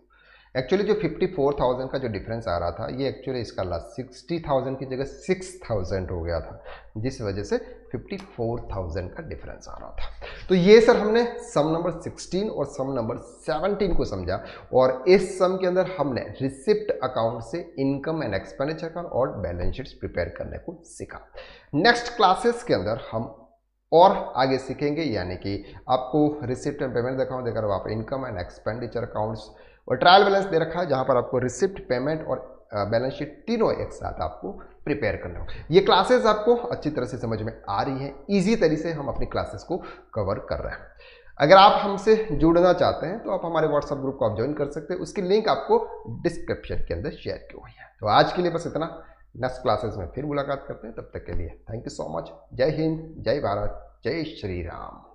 एक्चुअली जो 54,000 का जो डिफरेंस आ रहा था ये एक्चुअली इसका लास्ट 60,000 की जगह 6,000 हो गया था, जिस वजह से 54,000 का डिफरेंस आ रहा था। तो ये सर हमने सम नंबर 16 और सम नंबर 17 को समझा, और इस सम के अंदर हमने रिसिप्ट अकाउंट से इनकम एंड एक्सपेंडिचर का और बैलेंस शीट्स प्रिपेयर करने को सीखा। नेक्स्ट क्लासेस के अंदर हम और आगे सीखेंगे, यानी कि आपको रिसिप्ट एंड पेमेंट अकाउंट देकर वहाँ पर इनकम एंड एक्सपेंडिचर अकाउंट्स और ट्रायल बैलेंस दे रखा है, जहाँ पर आपको रिसिप्ट, पेमेंट और बैलेंस शीट तीनों एक साथ आपको प्रिपेयर करना होगा। ये क्लासेस आपको अच्छी तरह से समझ में आ रही हैं, इजी तरीके से हम अपनी क्लासेस को कवर कर रहे हैं। अगर आप हमसे जुड़ना चाहते हैं तो आप हमारे व्हाट्सएप ग्रुप को आप ज्वाइन कर सकते हैं, उसकी लिंक आपको डिस्क्रिप्शन के अंदर शेयर की हुई है। तो आज के लिए बस इतना, नेक्स्ट क्लासेस में फिर मुलाकात करते हैं, तब तक के लिए थैंक यू सो मच। जय हिंद, जय भारत, जय श्री राम।